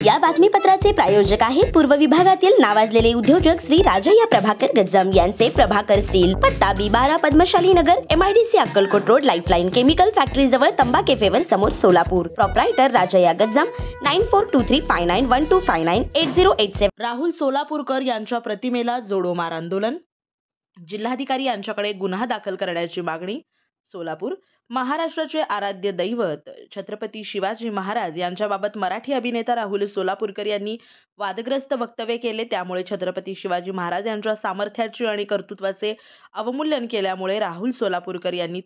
या बातमीपत्राचे प्रायोजक आहेत पूर्व विभागातील नावाजलेले उद्योजक श्री राजय्या प्रभाकर गज्जाम यांचे प्रभाकर स्टील, पत्ता B12 पद्मशाली नगर, MIDC Akkalkot road, lifeline chemical factory जवळ, तंबा केफेवर समोर, सोलापूर. प्रोप्रायटर राजय्या गज्जाम, 94235912598087. राहुल सोलापूरकर यांच्या प्रतिमेला जोडो मार आंदोलन. जिल्हाधिकारी यांच्याकडे गुन्हा दाखल करण्याची मागणी. सोलापूर. महाराष्ट्राचे आराध्य दैवत छत्रपती शिवाजी महाराज यांच्याबाबत मराठी अभिनेता राहुल सोलापूरकर यांनी वादग्रस्त वक्तव्य केले. त्यामुळे छत्रपती शिवाजी महाराज यांच्या सामर्थ्याचे आणि कर्तृत्वाचे अवमूल्यन केल्यामुळे राहुल सोलापूरकर यांनी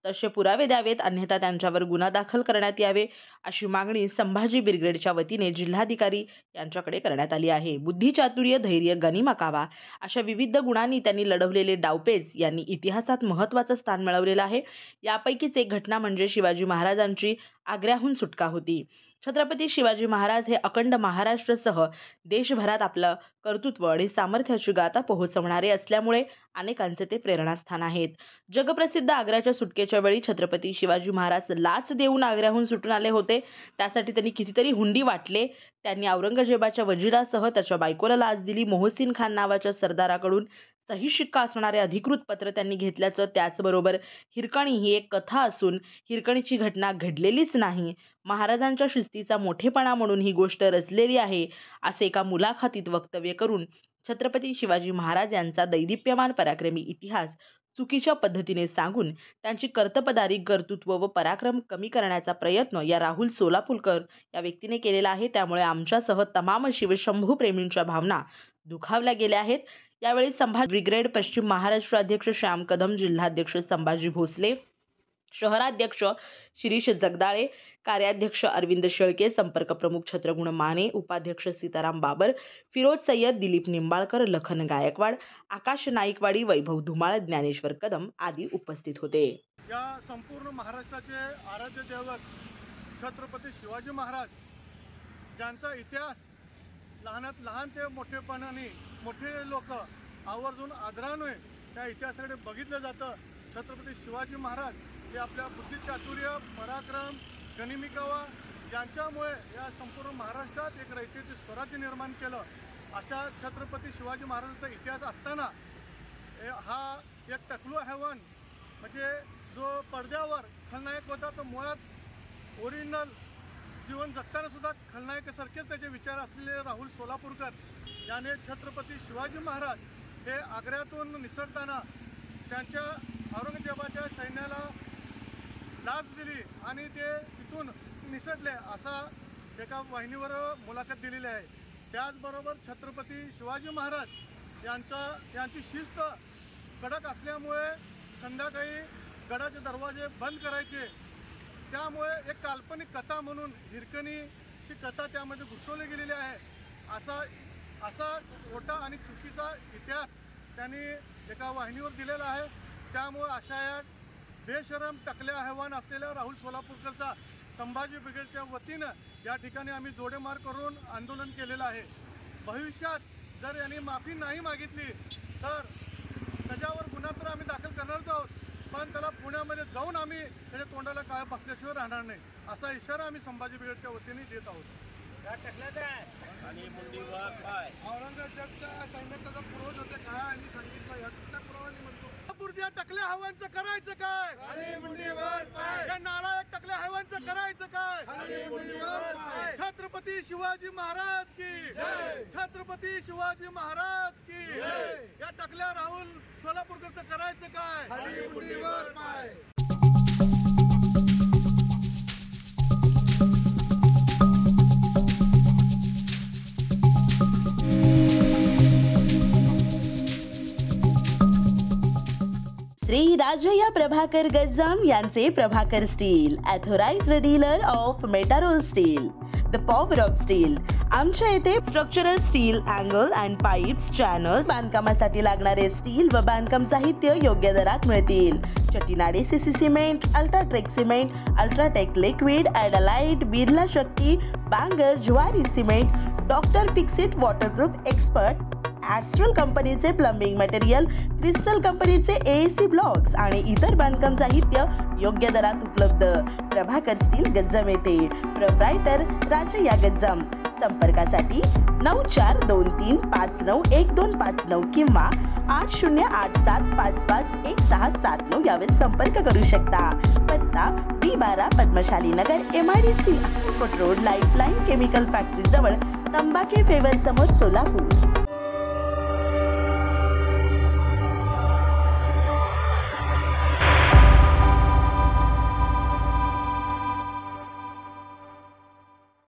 तसे पुरावे द्यावेत, अन्यथा त्यांच्यावर गुन्हा दाखल करण्यात यावे, अशी मागणी संभाजी ब्रिगेडच्या वतीने जिल्हाधिकारी यांच्याकडे करण्यात आली आहे. बुद्धिचातुर्य, धैर्य, गनिमा कावा अशा विविध गुणांनी त्यांनी लढवलेले डावपेच यांनी इतिहासात महत्त्वाचं स्थान मिळवलेलं आहे. यापैकीच एक घटना म्हणजे शिवाजी महाराजांची आग्र्याहून सुटका होती. छत्रपती शिवाजी महाराज हे अखंड महाराष्ट्रासह देशभरात आपलं कर्तृत्व आणि सामर्थ्याची गाथा पोहोचवणारे असल्यामुळे अनेकांचे ते प्रेरणास्थान आहेत. जगप्रसिद्ध आग्र्याच्या सुटकेच्या वेळी छत्रपती शिवाजी महाराज लाच देऊन आग्र्याहून सुटून आले होते. त्यासाठी त्यांनी कितीतरी हुंडी वाटले. त्यांनी औरंगजेबाच्या वजिरासह त्याच्या बायकोला लाच दिली. मोहसिन खान नावाच्या सरदाराकडून सही शिक्का असणारे अधिकृत पत्र त्यांनी घेतल्याचं. त्याचबरोबर हिरकणी ही एक कथा असून हिरकणीची घटना घडलेलीच नाही, महाराजांच्या शिस्तीचा मोठेपणा म्हणून ही गोष्ट रचलेली आहे, असे एका मुलाखतीत वक्तव्य करून छत्रपती शिवाजी महाराज यांचा दैदिप्यमान पराक्रमी इतिहास चुकीच्या पद्धतीने सांगून त्यांची कर्तबगारी, कर्तृत्व व पराक्रम कमी करण्याचा प्रयत्न या राहुल सोलापूरकर या व्यक्तीने केलेला आहे. त्यामुळे आमच्यासह तमाम शिवशंभू प्रेमींच्या भावना दुखावल्या गेल्या आहेत. यावेळी संभाजी ब्रिगेड पश्चिम महाराष्ट्र अध्यक्ष श्याम कदम, जिल्हाध्यक्ष संभाजी भोसले, शहराध्यक्ष शिरीष जगदाळे, कार्याध्यक्ष अरविंद शेळके, संपर्क प्रमुख छत्रगुण माने, उपाध्यक्ष सीताराम बाबर, फिरोज सय्यद, दिलीप निंबाळकर, लखन गायकवाड, आकाश नाईकवाडी, वैभव धुमाळ, ज्ञानेश्वर कदम आदी उपस्थित होते. या संपूर्ण महाराष्ट्राचे आराध्य दैवत छत्रपती शिवाजी महाराज ज्यांचा इतिहास लहानात लहान ते मोठेपणाने मोठे लोक आवर्जून आदराने त्या इतिहासाकडे बघितलं जातं. छत्रपती शिवाजी महाराज हे आपल्या बुद्धिचातुर्य, पराक्रम, गनिमिकावा यांच्यामुळे या संपूर्ण महाराष्ट्रात एक रयतेचे स्वराज्य निर्माण केलं. अशा छत्रपती शिवाजी महाराजांचा इतिहास असताना हा एक टकलू हैवान म्हणजे जो पडद्यावर खलनायक होता तो मुळात ओरिजिनल जीवन जगताना सुद्धा खलनायकासारखेच त्याचे विचार असलेले राहुल सोलापूरकर याने छत्रपती शिवाजी महाराज हे आग्र्यातून निसटताना त्यांच्या औरंगजेबाच्या सैन्याला लाच दिली आणि ते तिथून निसटले असा एका वाहिनीवर मुलाखत दिलेली आहे. त्याचबरोबर छत्रपती शिवाजी महाराज यांची शिस्त कडक असल्यामुळे संध्याकाळी गडाचे दरवाजे बंद करायचे. त्यामुळे एक काल्पनिक कथा म्हणून हिरकणीची कथा त्यामध्ये घुसवली गेलेली आहे. असा खोटा आणि चुकीचा इतिहास त्यांनी एका वाहिनीवर दिलेला आहे. त्यामुळे अशा या बेशरम टकल्या हैवान असलेल्या राहुल सोलापूरकरचा संभाजी ब्रिगेडच्या वतीनं या ठिकाणी आम्ही जोडेमार करून आंदोलन केलेलं आहे. भविष्यात जर यांनी माफी नाही मागितली तर त्याच्यावर गुन्हा तर आम्ही दाखल करणारच आहोत, पण त्याला पुण्यामध्ये जाऊन आम्ही त्याच्या तोंडाला काय बसल्याशिवाय राहणार नाही असा इशारा आम्ही संभाजी ब्रिगेडच्या वतीने देत आहोत. औरंगजेबच्या सैन्याचा पूर्वज होते काय आणि सांगितलं याचा पुरावा म्हणतो. या टकल्या हवांचं करायचं काय? या नालायक टकल्या हवांचं करायचं काय? छत्रपती शिवाजी महाराज की, छत्रपती शिवाजी महाराज की. या टकल्या राहुल सोलापूरकरचं करायचं काय? श्री राजय्या प्रभाकर गज्जाम यांचे Prabhakar steel, authorised dealer of Metarol steel, the power of steel. आमच्या येथे structural steel, angle and pipes, channel, बांधकामासाठी लागणारे स्टील व बांधकाम साहित्य योग्य दरात मिळतील. Chettinad CC cement, UltraTech cement, UltraTech liquid, ॲडालाइट, Birla Shakti, Bangar, Zuari cement, doctor Fixit waterproof expert, Astral कंपनीचे प्लंबिंग मटेरियल, क्रिस्टल कंपनीचे एसी ब्लॉक्स आणि इतर बांधकाम साहित्य योग्य दरात उपलब्ध. प्रभाकर स्टील गज्जाम येथे. प्रोप्रायटर राजय्या गज्जाम. संपर्कासाठी 9423591259 किंवा 8087551679 यावर संपर्क करू शकता. पत्ता B12 पद्मशाली नगर, MIDC road, lifeline chemical factory जवळ, तंबाखे फेवर समोर, सोलापूर.